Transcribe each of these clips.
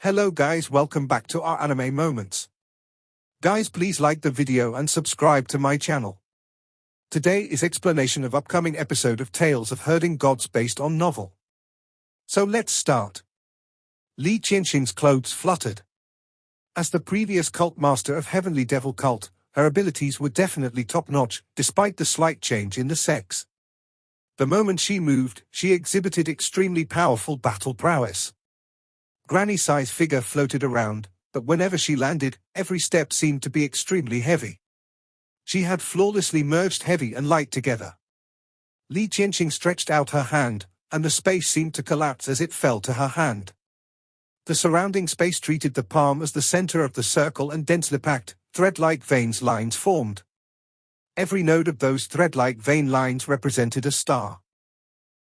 Hello guys, welcome back to our anime moments. Guys, please like the video and subscribe to my channel. Today is explanation of upcoming episode of Tales of Herding Gods based on novel. So let's start. Li Qianxing's clothes fluttered. As the previous cult master of Heavenly Devil Cult, her abilities were definitely top-notch, despite the slight change in the sex. The moment she moved, she exhibited extremely powerful battle prowess. Granny-size figure floated around, but whenever she landed, every step seemed to be extremely heavy. She had flawlessly merged heavy and light together. Li Qianxing stretched out her hand, and the space seemed to collapse as it fell to her hand. The surrounding space treated the palm as the center of the circle, and densely packed, thread-like veins lines formed. Every node of those thread-like vein lines represented a star.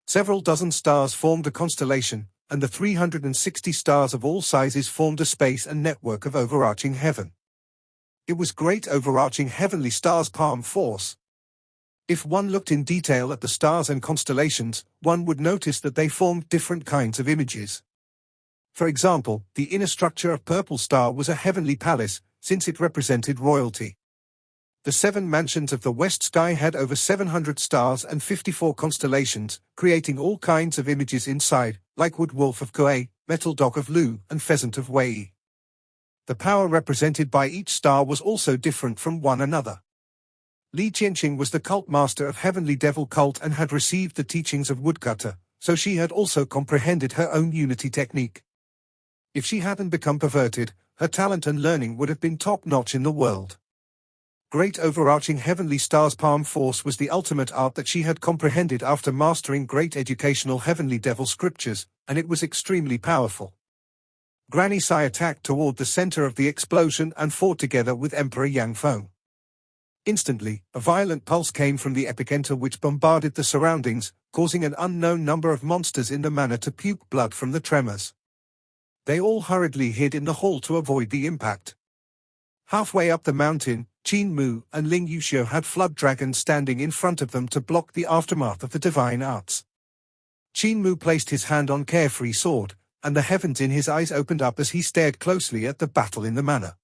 Several dozen stars formed a constellation, and the 360 stars of all sizes formed a space and network of overarching heaven. It was great overarching heavenly stars palm force. If one looked in detail at the stars and constellations, one would notice that they formed different kinds of images. For example, the inner structure of Purple Star was a heavenly palace, since it represented royalty. The 7 mansions of the West Sky had over 700 stars and 54 constellations, creating all kinds of images inside, like Wood Wolf of Kuei, Metal Dog of Lu, and Pheasant of Wei. The power represented by each star was also different from one another. Li Qianxing was the cult master of Heavenly Devil Cult and had received the teachings of Woodcutter, so she had also comprehended her own unity technique. If she hadn't become perverted, her talent and learning would have been top-notch in the world. Great overarching heavenly stars palm force was the ultimate art that she had comprehended after mastering great educational heavenly devil scriptures, and it was extremely powerful. Granny Sai attacked toward the center of the explosion and fought together with Emperor Yang Feng. Instantly, a violent pulse came from the epicenter which bombarded the surroundings, causing an unknown number of monsters in the manner to puke blood from the tremors. They all hurriedly hid in the hall to avoid the impact. Halfway up the mountain, Qin Mu and Ling Yuxiu had flood dragons standing in front of them to block the aftermath of the divine arts. Qin Mu placed his hand on Carefree Sword, and the heavens in his eyes opened up as he stared closely at the battle in the manner.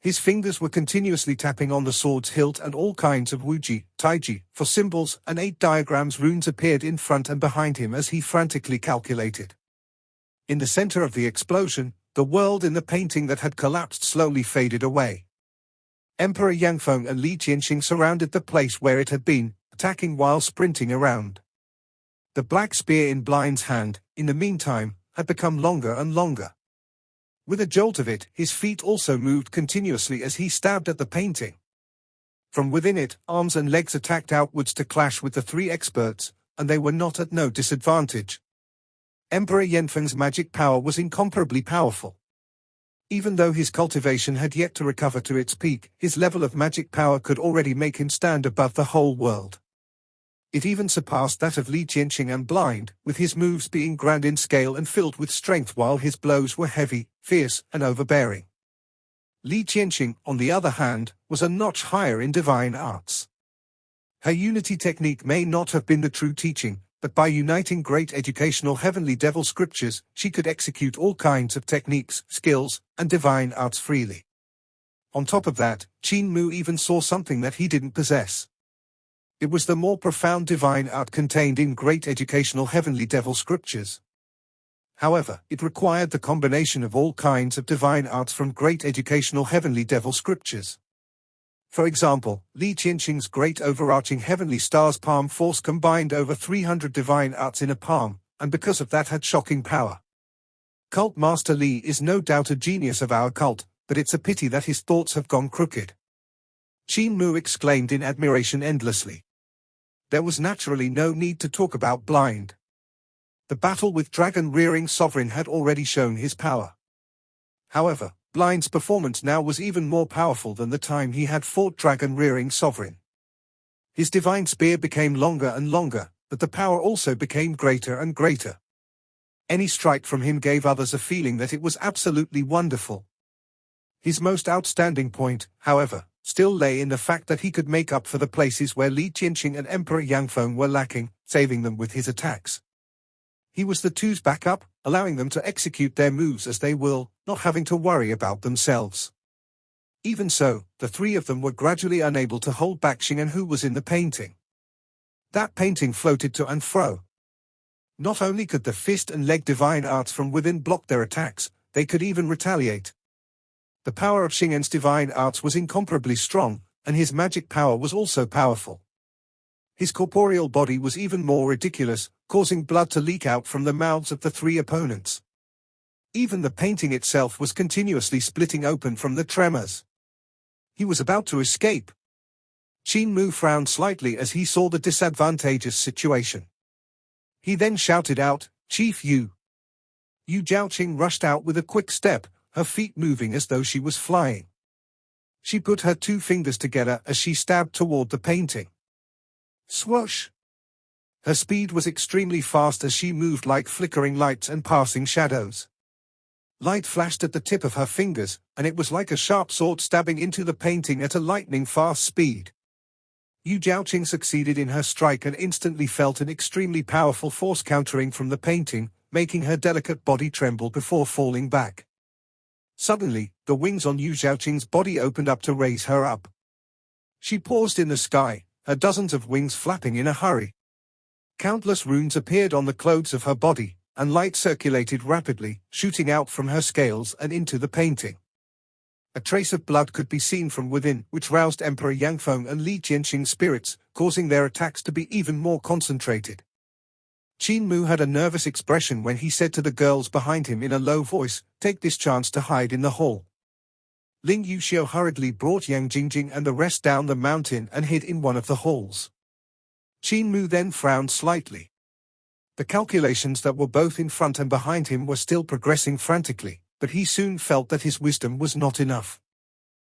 His fingers were continuously tapping on the sword's hilt, and all kinds of Wuji, Taiji, for symbols, and 8 diagrams runes appeared in front and behind him as he frantically calculated. In the center of the explosion, the world in the painting that had collapsed slowly faded away. Emperor Yang Feng and Li Qianxing surrounded the place where it had been, attacking while sprinting around. The black spear in Blind's hand, in the meantime, had become longer and longer. With a jolt of it, his feet also moved continuously as he stabbed at the painting. From within it, arms and legs attacked outwards to clash with the 3 experts, and they were not at no disadvantage. Emperor Yanfeng's magic power was incomparably powerful. Even though his cultivation had yet to recover to its peak, his level of magic power could already make him stand above the whole world. It even surpassed that of Li Qianxing and Blind, with his moves being grand in scale and filled with strength while his blows were heavy, fierce, and overbearing. Li Qianxing, on the other hand, was a notch higher in divine arts. Her unity technique may not have been the true teaching, but by uniting great educational heavenly devil scriptures, she could execute all kinds of techniques, skills, and divine arts freely. On top of that, Qin Mu even saw something that he didn't possess. It was the more profound divine art contained in great educational heavenly devil scriptures. However, it required the combination of all kinds of divine arts from great educational heavenly devil scriptures. For example, Li Qianxing's great overarching heavenly stars palm force combined over 300 divine arts in a palm, and because of that had shocking power. Cult Master Li is no doubt a genius of our cult, but it's a pity that his thoughts have gone crooked. Qin Mu exclaimed in admiration endlessly. There was naturally no need to talk about Blind. The battle with Dragon Rearing Sovereign had already shown his power. However, Blind's performance now was even more powerful than the time he had fought Dragon Rearing Sovereign. His divine spear became longer and longer, but the power also became greater and greater. Any strike from him gave others a feeling that it was absolutely wonderful. His most outstanding point, however, still lay in the fact that he could make up for the places where Li Qianxing and Emperor Yang Feng were lacking, saving them with his attacks. He was the two's backup, allowing them to execute their moves as they will, not having to worry about themselves. Even so, the three of them were gradually unable to hold back Shingan, who was in the painting. That painting floated to and fro. Not only could the fist and leg divine arts from within block their attacks, they could even retaliate. The power of Shingan's divine arts was incomparably strong, and his magic power was also powerful. His corporeal body was even more ridiculous, causing blood to leak out from the mouths of the three opponents. Even the painting itself was continuously splitting open from the tremors. He was about to escape. Qin Mu frowned slightly as he saw the disadvantageous situation. He then shouted out, "Chief Yu!" Yu Zhaoqing rushed out with a quick step, her feet moving as though she was flying. She put her two fingers together as she stabbed toward the painting. Swoosh! Her speed was extremely fast as she moved like flickering lights and passing shadows. Light flashed at the tip of her fingers, and it was like a sharp sword stabbing into the painting at a lightning-fast speed. Yu Zhaoqing succeeded in her strike and instantly felt an extremely powerful force countering from the painting, making her delicate body tremble before falling back. Suddenly, the wings on Yu Zhaoqing's body opened up to raise her up. She paused in the sky, her dozens of wings flapping in a hurry. Countless runes appeared on the clothes of her body, and light circulated rapidly, shooting out from her scales and into the painting. A trace of blood could be seen from within, which roused Emperor Yangfeng and Li Qianxing's spirits, causing their attacks to be even more concentrated. Qin Mu had a nervous expression when he said to the girls behind him in a low voice, "Take this chance to hide in the hall." Ling Yuxiu hurriedly brought Yang Jingjing and the rest down the mountain and hid in one of the halls. Qin Mu then frowned slightly. The calculations that were both in front and behind him were still progressing frantically, but he soon felt that his wisdom was not enough.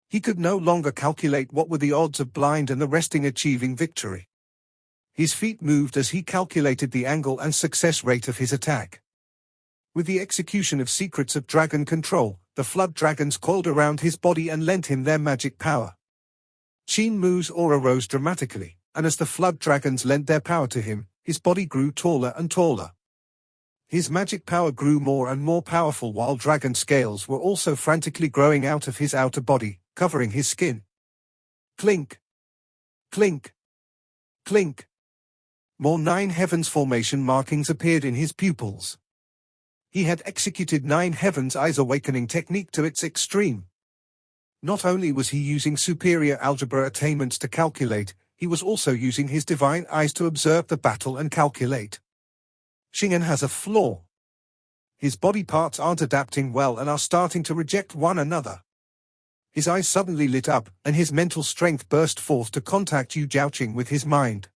He could no longer calculate what were the odds of Blind and the resting achieving victory. His feet moved as he calculated the angle and success rate of his attack. With the execution of secrets of dragon control, the flood dragons coiled around his body and lent him their magic power. Qin Mu's aura rose dramatically, and as the flood dragons lent their power to him, his body grew taller and taller. His magic power grew more and more powerful while dragon scales were also frantically growing out of his outer body, covering his skin. Clink! Clink! Clink! More 9 heavens formation markings appeared in his pupils. He had executed 9 heavens eyes awakening technique to its extreme. Not only was he using superior algebra attainments to calculate, he was also using his divine eyes to observe the battle and calculate. Shingan has a flaw. His body parts aren't adapting well and are starting to reject one another. His eyes suddenly lit up, and his mental strength burst forth to contact Yu Zhaoqing with his mind.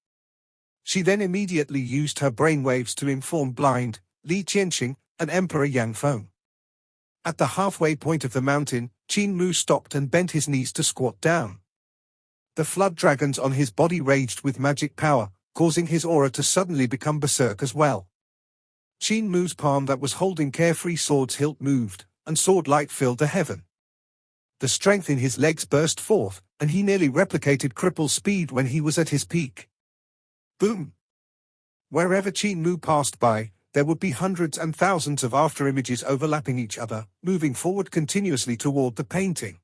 She then immediately used her brainwaves to inform Blind, Li Qianxing, and Emperor Yangfeng. At the halfway point of the mountain, Qin Mu stopped and bent his knees to squat down. The flood dragons on his body raged with magic power, causing his aura to suddenly become berserk as well. Qin Mu's palm that was holding carefree sword's hilt moved, and sword light filled the heaven. The strength in his legs burst forth, and he nearly replicated cripple speed when he was at his peak. Boom! Wherever Qin Mu passed by, there would be hundreds and thousands of afterimages overlapping each other, moving forward continuously toward the painting.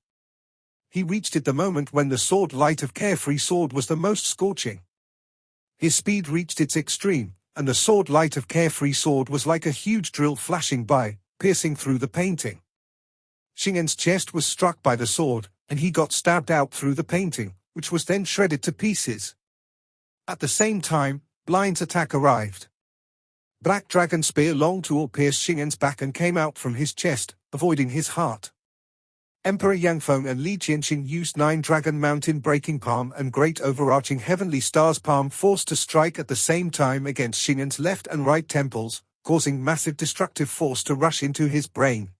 He reached it the moment when the sword light of carefree sword was the most scorching. His speed reached its extreme, and the sword light of carefree sword was like a huge drill flashing by, piercing through the painting. Shingan's chest was struck by the sword, and he got stabbed out through the painting, which was then shredded to pieces. At the same time, Blind's attack arrived. Black Dragon Spear Long Tool pierced Shingan's back and came out from his chest, avoiding his heart. Emperor Yangfeng and Li Qianxing used 9 Dragon Mountain Breaking Palm and Great Overarching Heavenly Stars Palm Force to strike at the same time against Shingan's left and right temples, causing massive destructive force to rush into his brain.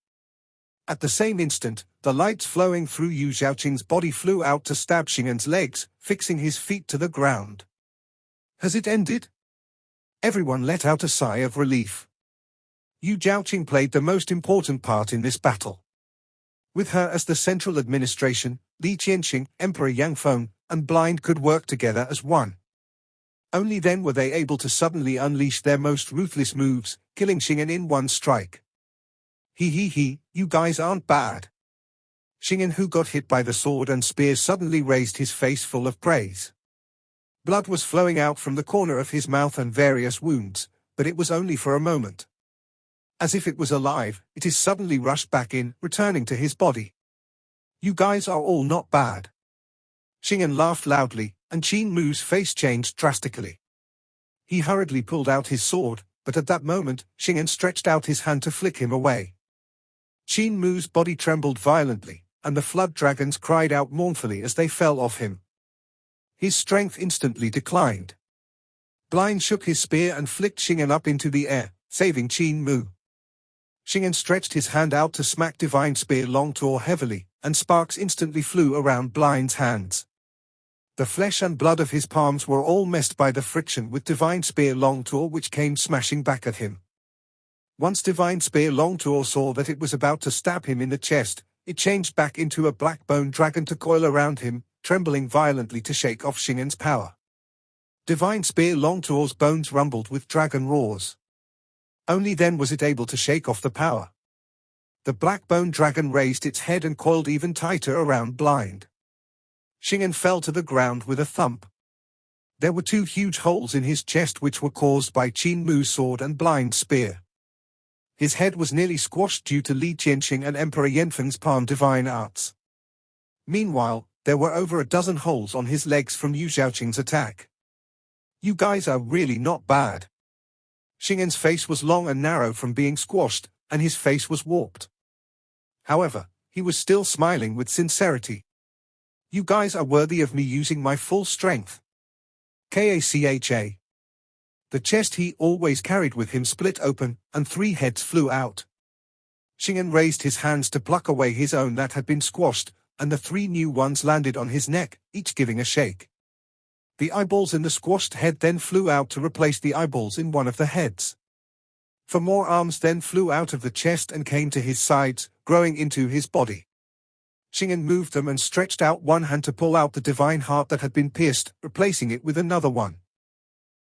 At the same instant, the lights flowing through Yu Zhaoqing's body flew out to stab Shingan's legs, fixing his feet to the ground. Has it ended? Everyone let out a sigh of relief. Yu Zhaoqing played the most important part in this battle. With her as the central administration, Li Qianxing, Emperor Yangfeng, and Blind could work together as one. Only then were they able to suddenly unleash their most ruthless moves, killing Shingan in one strike. You guys aren't bad. Shingan, who got hit by the sword and spear, suddenly raised his face full of praise. Blood was flowing out from the corner of his mouth and various wounds, but it was only for a moment. As if it was alive, it is suddenly rushed back in, returning to his body. You guys are all not bad. Shingan laughed loudly, and Qin Mu's face changed drastically. He hurriedly pulled out his sword, but at that moment, Shingan stretched out his hand to flick him away. Qin Mu's body trembled violently, and the flood dragons cried out mournfully as they fell off him. His strength instantly declined. Blind shook his spear and flicked Shingan up into the air, saving Qin Mu. Shingan stretched his hand out to smack Divine Spear Longtor heavily, and sparks instantly flew around Blind's hands. The flesh and blood of his palms were all messed by the friction with Divine Spear Longtor, which came smashing back at him. Once Divine Spear Longtor saw that it was about to stab him in the chest, it changed back into a black bone dragon to coil around him, trembling violently to shake off Shingan's power. Divine Spear Longtor's bones rumbled with dragon roars. Only then was it able to shake off the power. The black bone dragon raised its head and coiled even tighter around Blind. Shingan fell to the ground with a thump. There were two huge holes in his chest which were caused by Qin Mu's sword and Blind's spear. His head was nearly squashed due to Li Qianxing and Emperor Yanfeng's palm divine arts. Meanwhile, there were over a dozen holes on his legs from Yu Zhaoqing's attack. You guys are really not bad. Shingan's face was long and narrow from being squashed, and his face was warped. However, he was still smiling with sincerity. You guys are worthy of me using my full strength. Kacha. The chest he always carried with him split open, and 3 heads flew out. Shingan raised his hands to pluck away his own that had been squashed, and the 3 new ones landed on his neck, each giving a shake. The eyeballs in the squashed head then flew out to replace the eyeballs in one of the heads. 4 more arms then flew out of the chest and came to his sides, growing into his body. Shingan moved them and stretched out one hand to pull out the divine heart that had been pierced, replacing it with another one.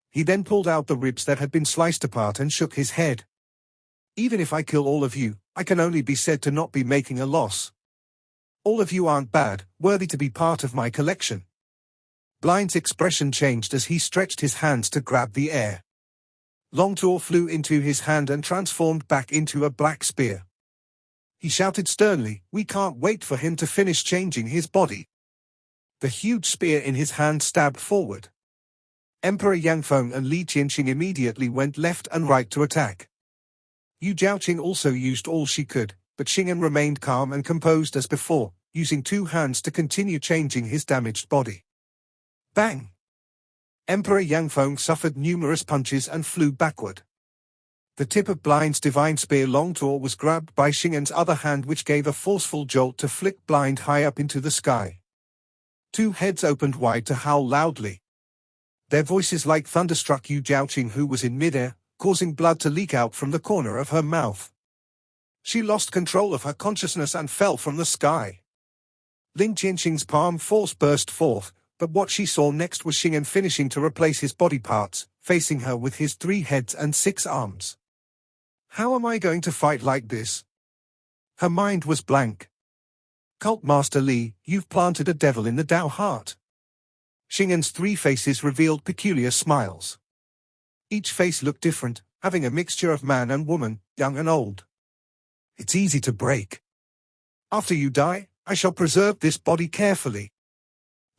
He then pulled out the ribs that had been sliced apart and shook his head. Even if I kill all of you, I can only be said to not be making a loss. All of you aren't bad, worthy to be part of my collection. Blind's expression changed as he stretched his hands to grab the air. Longtor flew into his hand and transformed back into a black spear. He shouted sternly, "We can't wait for him to finish changing his body." The huge spear in his hand stabbed forward. Emperor Yanfeng and Li Qianxing immediately went left and right to attack. Yu Zhaoqing also used all she could, but Shingan remained calm and composed as before, using 2 hands to continue changing his damaged body. Bang! Emperor Yanfeng suffered numerous punches and flew backward. The tip of Blind's divine spear Longtor was grabbed by Shingan's other hand, which gave a forceful jolt to flick Blind high up into the sky. 2 heads opened wide to howl loudly. Their voices like thunder struck Yu Zhaoqing, who was in midair, causing blood to leak out from the corner of her mouth. She lost control of her consciousness and fell from the sky. Li Qianxing's palm force burst forth, but what she saw next was Shingan finishing to replace his body parts, facing her with his 3 heads and 6 arms. How am I going to fight like this? Her mind was blank. Cult Master Li, you've planted a devil in the Dao heart. Shingan's 3 faces revealed peculiar smiles. Each face looked different, having a mixture of man and woman, young and old. It's easy to break. After you die, I shall preserve this body carefully.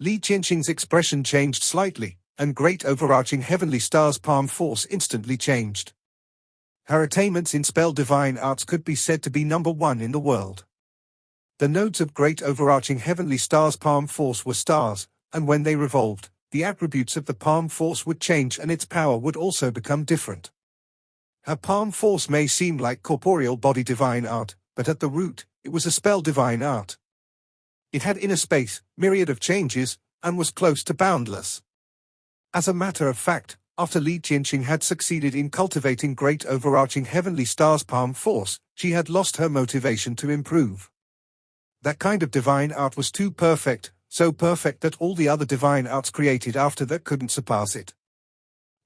Li Qianxing's expression changed slightly, and great overarching heavenly star's palm force instantly changed. Her attainments in spell divine arts could be said to be number 1 in the world. The nodes of great overarching heavenly star's palm force were stars, and when they revolved, the attributes of the palm force would change and its power would also become different. Her palm force may seem like corporeal body divine art, but at the root, it was a spell divine art. It had inner space, myriad of changes, and was close to boundless. As a matter of fact, after Li Qianxing had succeeded in cultivating great overarching heavenly star's palm force, she had lost her motivation to improve. That kind of divine art was too perfect, so perfect that all the other divine arts created after that couldn't surpass it.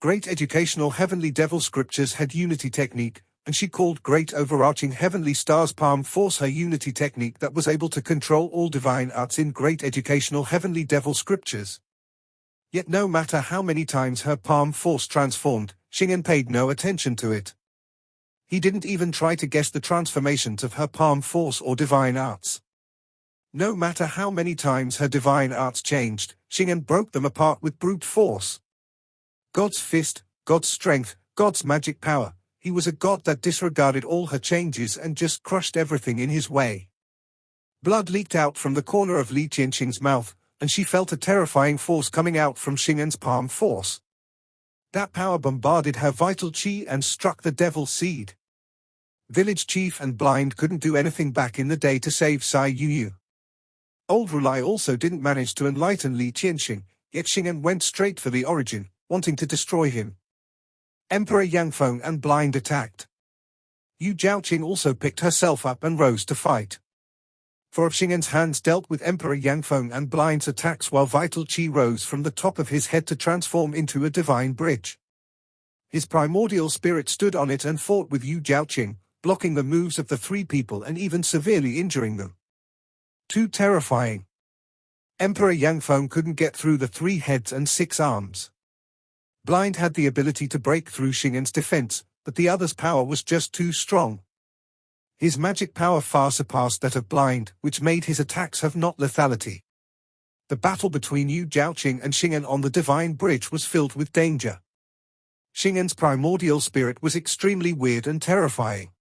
Great educational heavenly devil scriptures had unity technique, and she called great overarching heavenly stars palm force her unity technique that was able to control all divine arts in great educational heavenly devil scriptures. Yet no matter how many times her palm force transformed, Shingan paid no attention to it. He didn't even try to guess the transformations of her palm force or divine arts. No matter how many times her divine arts changed, Shingan broke them apart with brute force. God's fist, God's strength, God's magic power. He was a god that disregarded all her changes and just crushed everything in his way. Blood leaked out from the corner of Li Qianqing's mouth, and she felt a terrifying force coming out from Shingan's palm force. That power bombarded her vital qi and struck the devil's seed. Village chief and blind couldn't do anything back in the day to save Sai Yu. Old Rulai also didn't manage to enlighten Li Qianqing, yet Shingan went straight for the origin, wanting to destroy him. Emperor Yangfeng and blind attacked. Yu Zhaoqing also picked herself up and rose to fight. Four of Shingan's hands dealt with Emperor Yangfeng and blind's attacks while vital qi rose from the top of his head to transform into a divine bridge. His primordial spirit stood on it and fought with Yu Zhaoqing, blocking the moves of the three people and even severely injuring them. Too terrifying. Emperor Yangfeng couldn't get through the 3 heads and 6 arms. Blind had the ability to break through Shingan's defense, but the other's power was just too strong. His magic power far surpassed that of Blind, which made his attacks have not lethality. The battle between Yu Zhaoqing and Shingan on the divine bridge was filled with danger. Shingan's primordial spirit was extremely weird and terrifying.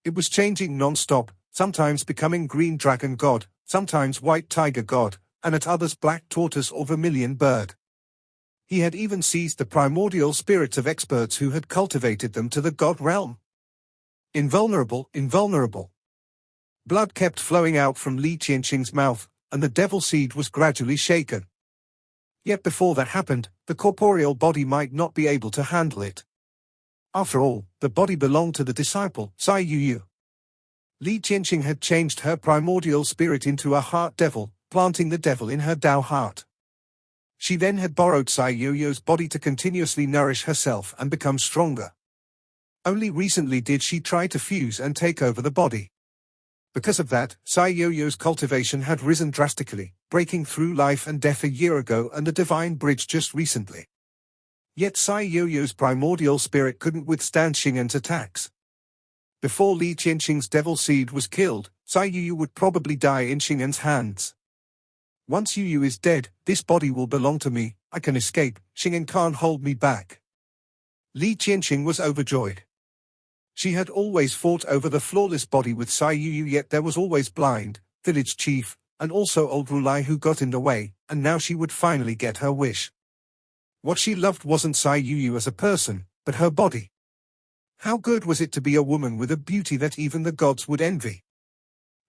It was changing non-stop, sometimes becoming green dragon god, sometimes white tiger god, and at others black tortoise or vermilion bird. He had even seized the primordial spirits of experts who had cultivated them to the god realm. Invulnerable, invulnerable. Blood kept flowing out from Li Qianqing's mouth, and the devil seed was gradually shaken. Yet before that happened, the corporeal body might not be able to handle it. After all, the body belonged to the disciple, Sai Yu. Li Qianqing had changed her primordial spirit into a heart devil, planting the devil in her Tao heart. She then had borrowed Sai Yu's body to continuously nourish herself and become stronger. Only recently did she try to fuse and take over the body. Because of that, Sai Yu's cultivation had risen drastically, breaking through life and death a year ago and the divine bridge just recently. Yet Sai Yu's primordial spirit couldn't withstand Shingan's attacks. Before Li Qianqing's devil seed was killed, Sai Yu would probably die in Shingan's hands. Once Yu is dead, this body will belong to me, I can escape, Shingan can't hold me back. Li Qianqing was overjoyed. She had always fought over the flawless body with Sai Yu, yet there was always blind, village chief, and also old Rulai who got in the way, and now she would finally get her wish. What she loved wasn't Sai Yu as a person, but her body. How good was it to be a woman with a beauty that even the gods would envy?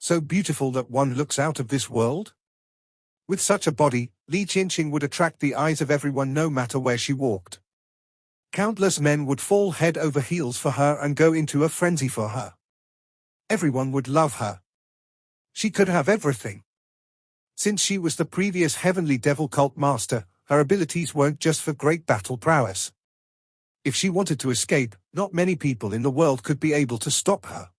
So beautiful that one looks out of this world? With such a body, Li Qianqing would attract the eyes of everyone no matter where she walked. Countless men would fall head over heels for her and go into a frenzy for her. Everyone would love her. She could have everything. Since she was the previous heavenly devil cult master, her abilities weren't just for great battle prowess. If she wanted to escape, not many people in the world could be able to stop her.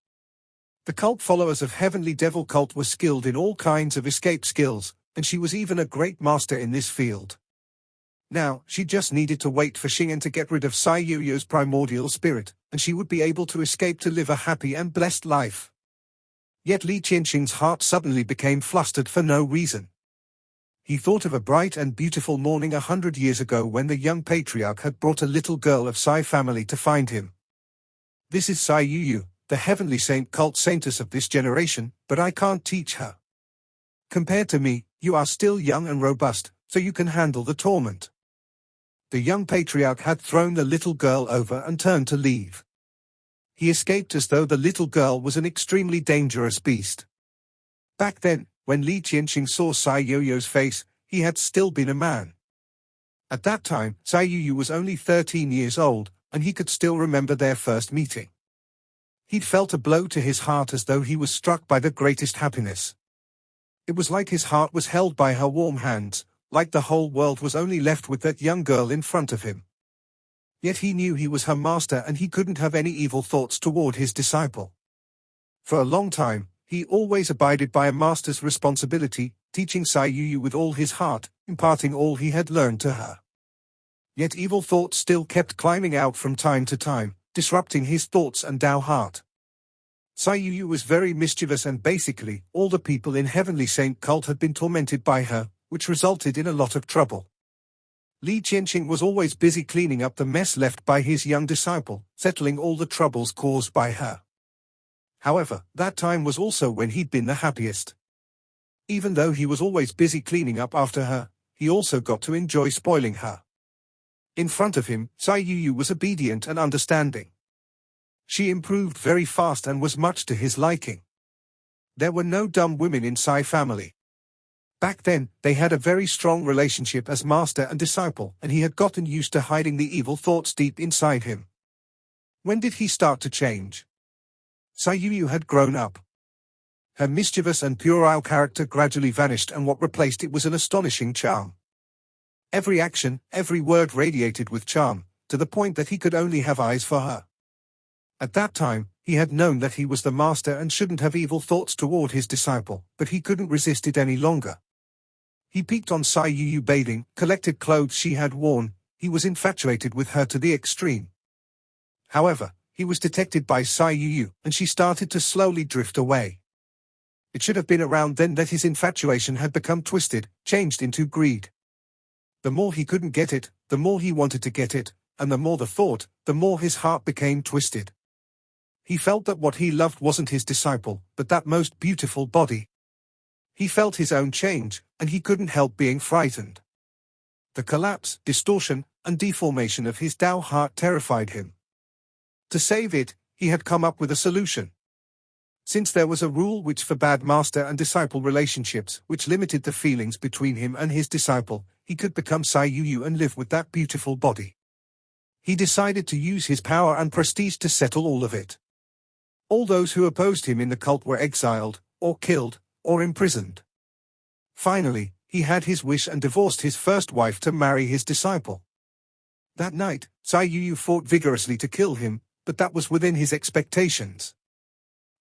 The cult followers of heavenly devil cult were skilled in all kinds of escape skills, and she was even a great master in this field. Now, she just needed to wait for Shingan to get rid of Sai Yu's primordial spirit, and she would be able to escape to live a happy and blessed life. Yet Li Qianqing's heart suddenly became flustered for no reason. He thought of a bright and beautiful morning 100 years ago when the young patriarch had brought a little girl of Sai family to find him. This is Sai Yu, the heavenly saint cult saintess of this generation, but I can't teach her. Compared to me, you are still young and robust, so you can handle the torment. The young patriarch had thrown the little girl over and turned to leave. He escaped as though the little girl was an extremely dangerous beast. Back then, when Li Qianqing saw Sai Yu's face, he had still been a man. At that time, Sai Yu was only 13 years old, and he could still remember their first meeting. He'd felt a blow to his heart as though he was struck by the greatest happiness. It was like his heart was held by her warm hands, like the whole world was only left with that young girl in front of him. Yet he knew he was her master and he couldn't have any evil thoughts toward his disciple. For a long time, he always abided by a master's responsibility, teaching Sai Yu with all his heart, imparting all he had learned to her. Yet evil thoughts still kept climbing out from time to time, disrupting his thoughts and Tao heart. Sai Yu was very mischievous and basically, all the people in Heavenly Saint cult had been tormented by her, which resulted in a lot of trouble. Li Qianqing was always busy cleaning up the mess left by his young disciple, settling all the troubles caused by her. However, that time was also when he'd been the happiest. Even though he was always busy cleaning up after her, he also got to enjoy spoiling her. In front of him, Sai Yu was obedient and understanding. She improved very fast and was much to his liking. There were no dumb women in Sai family. Back then, they had a very strong relationship as master and disciple, and he had gotten used to hiding the evil thoughts deep inside him. When did he start to change? Sai Yu had grown up. Her mischievous and puerile character gradually vanished, and what replaced it was an astonishing charm. Every action, every word radiated with charm, to the point that he could only have eyes for her. At that time, he had known that he was the master and shouldn't have evil thoughts toward his disciple, but he couldn't resist it any longer. He peeked on Sai Yu bathing, collected clothes she had worn. He was infatuated with her to the extreme. However, he was detected by Sai Yu, and she started to slowly drift away. It should have been around then that his infatuation had become twisted, changed into greed. The more he couldn't get it, the more he wanted to get it, and the more the thought, the more his heart became twisted. He felt that what he loved wasn't his disciple, but that most beautiful body. He felt his own change, and he couldn't help being frightened. The collapse, distortion, and deformation of his Tao heart terrified him. To save it, he had come up with a solution. Since there was a rule which forbade master and disciple relationships, which limited the feelings between him and his disciple, he could become Sai Yu and live with that beautiful body. He decided to use his power and prestige to settle all of it. All those who opposed him in the cult were exiled, or killed, or imprisoned. Finally, he had his wish and divorced his first wife to marry his disciple. That night, Sai Yu fought vigorously to kill him, but that was within his expectations.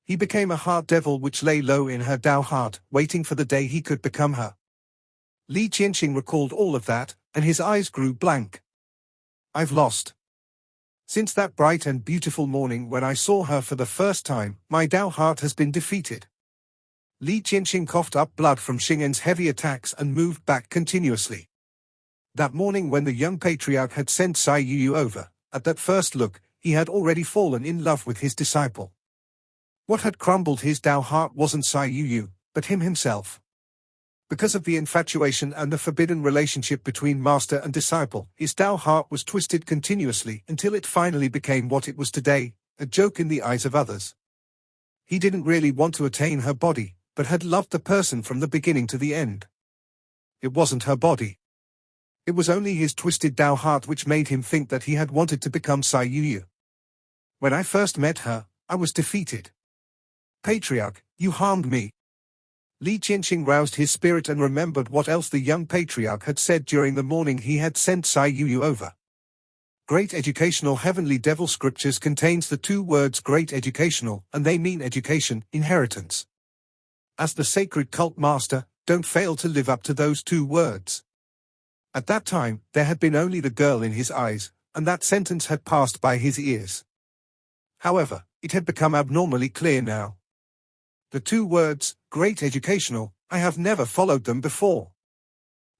He became a heart devil which lay low in her Tao heart, waiting for the day he could become her. Li Qianqing recalled all of that, and his eyes grew blank. I've lost. Since that bright and beautiful morning when I saw her for the first time, my Tao heart has been defeated. Li Qianqing coughed up blood from Shingan's heavy attacks and moved back continuously. That morning when the young patriarch had sent Sai Yu over, at that first look, he had already fallen in love with his disciple. What had crumbled his Tao heart wasn't Sai Yu, but him himself. Because of the infatuation and the forbidden relationship between master and disciple, his Tao heart was twisted continuously until it finally became what it was today, a joke in the eyes of others. He didn't really want to attain her body, but had loved the person from the beginning to the end. It wasn't her body. It was only his twisted Tao heart which made him think that he had wanted to become Sai Yu. When I first met her, I was defeated. Patriarch, you harmed me. Li Qianqing roused his spirit and remembered what else the young patriarch had said during the morning he had sent Sai Yu over. Great Educational Heavenly Devil Scriptures contains the two words Great Educational, and they mean education, inheritance. As the sacred cult master, don't fail to live up to those two words. At that time, there had been only the girl in his eyes, and that sentence had passed by his ears. However, it had become abnormally clear now. The two words, Great Educational, I have never followed them before.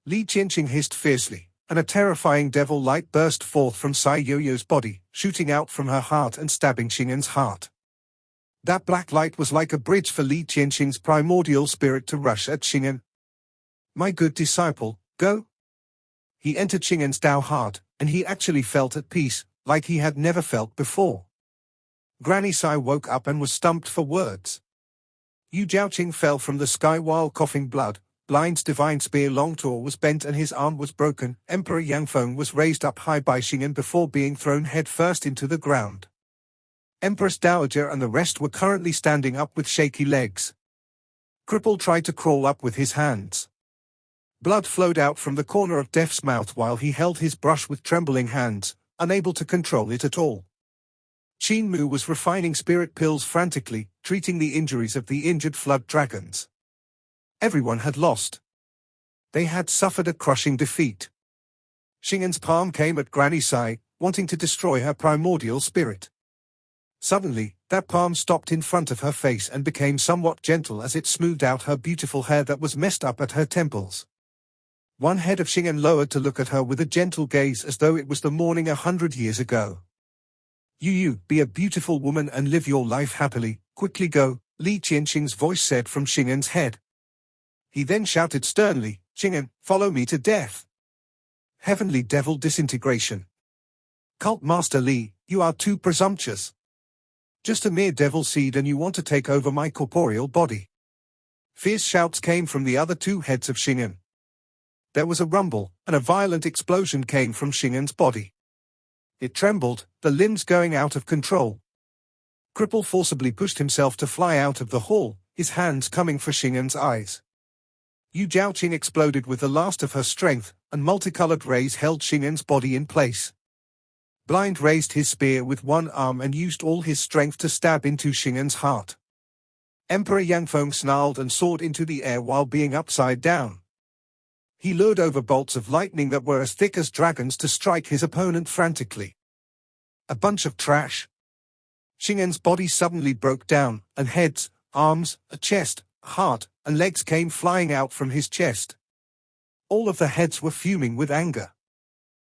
Li Qianqing hissed fiercely, and a terrifying devil light burst forth from Sai Yu's body, shooting out from her heart and stabbing Shingan's heart. That black light was like a bridge for Li Qianqing's primordial spirit to rush at Shingan. My good disciple, go. He entered Shingan's Tao heart, and he actually felt at peace, like he had never felt before. Granny Sai woke up and was stumped for words. Yu Jiaoqing fell from the sky while coughing blood. Blind's divine spear Longtor was bent and his arm was broken. Emperor Yangfeng was raised up high by Shingan before being thrown headfirst into the ground. Empress Dowager and the rest were currently standing up with shaky legs. Cripple tried to crawl up with his hands. Blood flowed out from the corner of Deaf's mouth while he held his brush with trembling hands. unable to control it at all. Qin Mu was refining spirit pills frantically, treating the injuries of the injured flood dragons. Everyone had lost. They had suffered a crushing defeat. Shingan's palm came at Granny Sai, wanting to destroy her primordial spirit. Suddenly, that palm stopped in front of her face and became somewhat gentle as it smoothed out her beautiful hair that was messed up at her temples. One head of Shingan lowered to look at her with a gentle gaze as though it was the morning 100 years ago. You be a beautiful woman and live your life happily, quickly go, Li Qianxing's voice said from Shingan's head. He then shouted sternly, Shingan, follow me to death. Heavenly Devil Disintegration. Cult Master Li, you are too presumptuous. Just a mere devil seed and you want to take over my corporeal body. Fierce shouts came from the other two heads of Shingan. There was a rumble, and a violent explosion came from Shingan's body. It trembled, the limbs going out of control. Cripple forcibly pushed himself to fly out of the hall, his hands coming for Shingan's eyes. Yu Jiaoqing exploded with the last of her strength, and multicolored rays held Shingan's body in place. Blind raised his spear with one arm and used all his strength to stab into Shingan's heart. Emperor Yangfeng snarled and soared into the air while being upside down. He lured over bolts of lightning that were as thick as dragons to strike his opponent frantically. A bunch of trash. Shingan's body suddenly broke down, and heads, arms, a chest, heart, and legs came flying out from his chest. All of the heads were fuming with anger.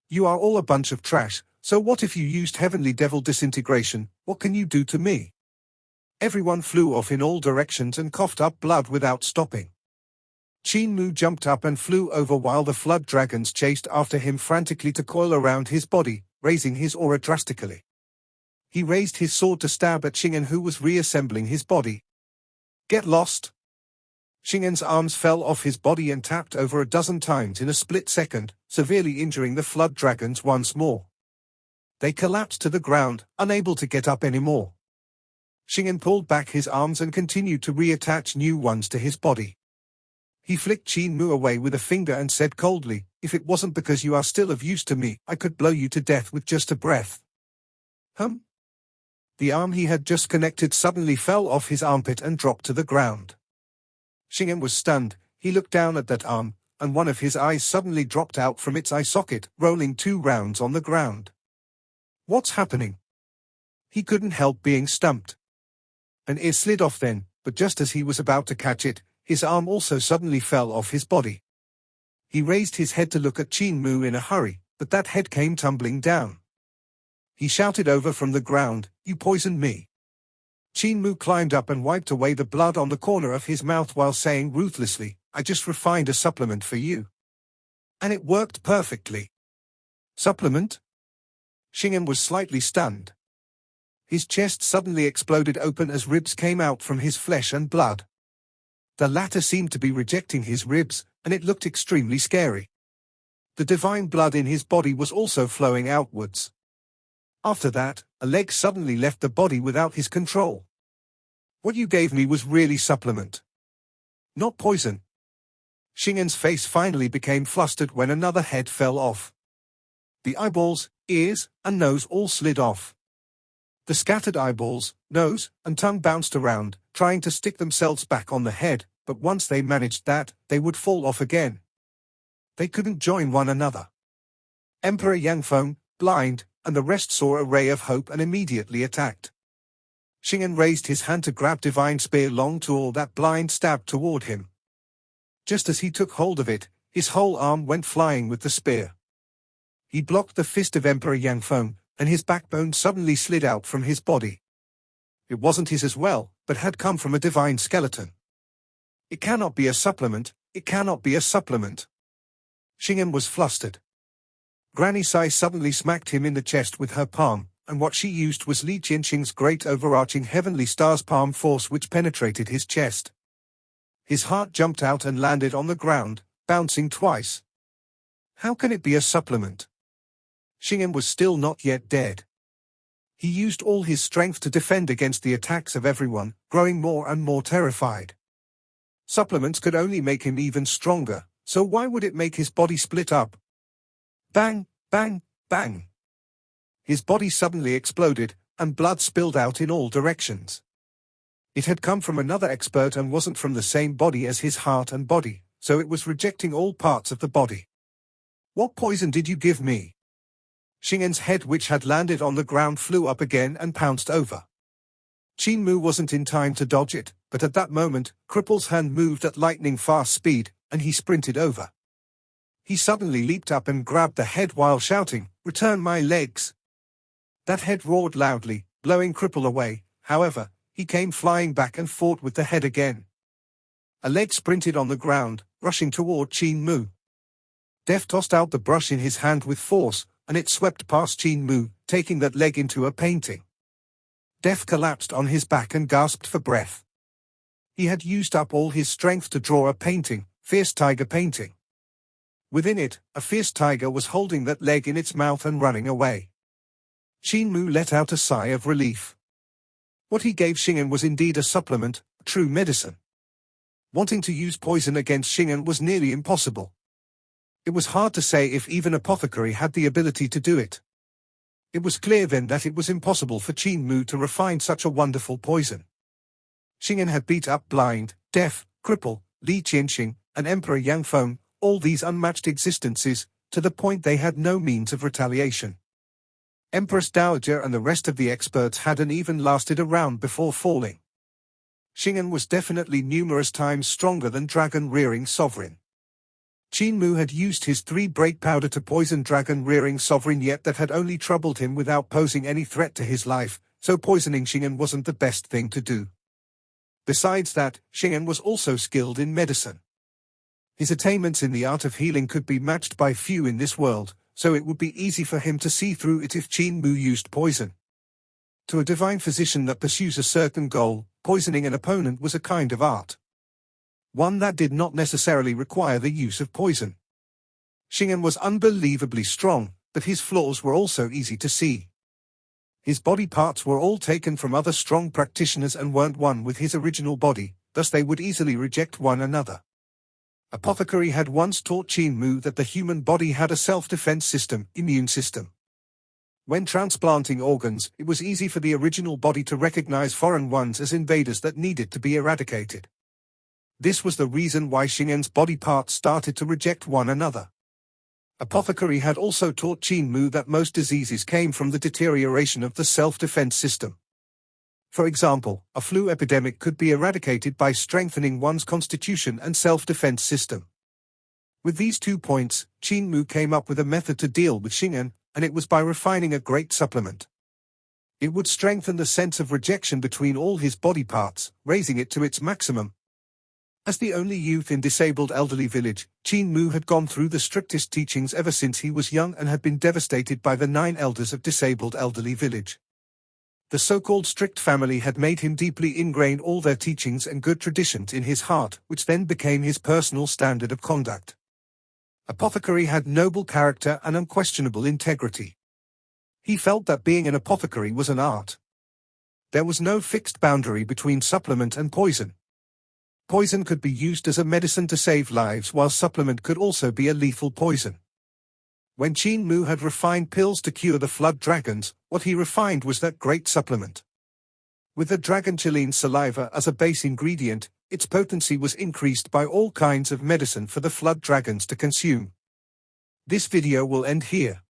You are all a bunch of trash, so what if you used Heavenly Devil Disintegration? What can you do to me? Everyone flew off in all directions and coughed up blood without stopping. Qin Mu jumped up and flew over while the flood dragons chased after him frantically to coil around his body, raising his aura drastically. He raised his sword to stab at Shingan, who was reassembling his body. Get lost! Shingan's arms fell off his body and tapped over a dozen times in a split second, severely injuring the flood dragons once more. They collapsed to the ground, unable to get up anymore. Shingan pulled back his arms and continued to reattach new ones to his body. He flicked Qin Mu away with a finger and said coldly, if it wasn't because you are still of use to me, I could blow you to death with just a breath. The arm he had just connected suddenly fell off his armpit and dropped to the ground. Shingan was stunned. He looked down at that arm, and one of his eyes suddenly dropped out from its eye socket, rolling 2 rounds on the ground. What's happening? He couldn't help being stumped. An ear slid off then, but just as he was about to catch it, his arm also suddenly fell off his body. He raised his head to look at Qin Mu in a hurry, but that head came tumbling down. He shouted over from the ground, you poisoned me. Qin Mu climbed up and wiped away the blood on the corner of his mouth while saying ruthlessly, I just refined a supplement for you. And it worked perfectly. Supplement? Shingan was slightly stunned. His chest suddenly exploded open as ribs came out from his flesh and blood. The latter seemed to be rejecting his ribs, and it looked extremely scary. The divine blood in his body was also flowing outwards. After that, a leg suddenly left the body without his control. What you gave me was really supplement. Not poison. Shingan's face finally became flustered when another head fell off. The eyeballs, ears, and nose all slid off. The scattered eyeballs, nose, and tongue bounced around, trying to stick themselves back on the head, but once they managed that, they would fall off again. They couldn't join one another. Emperor Yangfeng, blind, and the rest saw a ray of hope and immediately attacked. Shingan raised his hand to grab Divine Spear long tool that blind stabbed toward him. Just as he took hold of it, his whole arm went flying with the spear. He blocked the fist of Emperor Yangfeng, and his backbone suddenly slid out from his body. It wasn't his as well, but had come from a divine skeleton. It cannot be a supplement, it cannot be a supplement. Shingan was flustered. Granny Sai suddenly smacked him in the chest with her palm, and what she used was Li Qianxing's great overarching heavenly star's palm force which penetrated his chest. His heart jumped out and landed on the ground, bouncing twice. How can it be a supplement? Shingan was still not yet dead. He used all his strength to defend against the attacks of everyone, growing more and more terrified. Supplements could only make him even stronger, so why would it make his body split up? Bang, bang, bang. His body suddenly exploded, and blood spilled out in all directions. It had come from another expert and wasn't from the same body as his heart and body, so it was rejecting all parts of the body. "What poison did you give me?" Shingan's head, which had landed on the ground, flew up again and pounced over. Qin Mu wasn't in time to dodge it, but at that moment, Cripple's hand moved at lightning-fast speed, and he sprinted over. He suddenly leaped up and grabbed the head while shouting, "Return my legs!" That head roared loudly, blowing Cripple away. However, he came flying back and fought with the head again. A leg sprinted on the ground, rushing toward Qin Mu. Def tossed out the brush in his hand with force, and it swept past Qin Mu, taking that leg into a painting. Def collapsed on his back and gasped for breath. He had used up all his strength to draw a painting, fierce tiger painting. Within it, a fierce tiger was holding that leg in its mouth and running away. Qin Mu let out a sigh of relief. What he gave Shingan was indeed a supplement, true medicine. Wanting to use poison against Shingan was nearly impossible. It was hard to say if even apothecary had the ability to do it. It was clear then that it was impossible for Qin Mu to refine such a wonderful poison. Shingan had beat up Blind, Deaf, Cripple, Li Qianxing, and Emperor Yang Feng, all these unmatched existences, to the point they had no means of retaliation. Empress Dowager and the rest of the experts hadn't even lasted a round before falling. Shingan was definitely numerous times stronger than Dragon-Rearing Sovereign. Qin Mu had used his 3-break powder to poison Dragon-Rearing Sovereign, yet that had only troubled him without posing any threat to his life, so poisoning Shingan wasn't the best thing to do. Besides that, Shingan was also skilled in medicine. His attainments in the art of healing could be matched by few in this world, so it would be easy for him to see through it if Qin Mu used poison. To a divine physician that pursues a certain goal, poisoning an opponent was a kind of art. One that did not necessarily require the use of poison. Shingan was unbelievably strong, but his flaws were also easy to see. His body parts were all taken from other strong practitioners and weren't one with his original body, thus they would easily reject one another. Apothecary had once taught Qin Mu that the human body had a self-defense system, immune system. When transplanting organs, it was easy for the original body to recognize foreign ones as invaders that needed to be eradicated. This was the reason why Shingan's body parts started to reject one another. Apothecary had also taught Qin Mu that most diseases came from the deterioration of the self-defense system. For example, a flu epidemic could be eradicated by strengthening one's constitution and self-defense system. With these 2 points, Qin Mu came up with a method to deal with Shingan, and it was by refining a great supplement. It would strengthen the sense of rejection between all his body parts, raising it to its maximum. As the only youth in disabled elderly village, Qin Mu had gone through the strictest teachings ever since he was young and had been devastated by the 9 elders of disabled elderly village. The so-called strict family had made him deeply ingrain all their teachings and good traditions in his heart, which then became his personal standard of conduct. Apothecary had noble character and unquestionable integrity. He felt that being an apothecary was an art. There was no fixed boundary between supplement and poison. Poison could be used as a medicine to save lives, while supplement could also be a lethal poison. When Qin Mu had refined pills to cure the flood dragons, what he refined was that great supplement. With the dragon Chilean saliva as a base ingredient, its potency was increased by all kinds of medicine for the flood dragons to consume. This video will end here.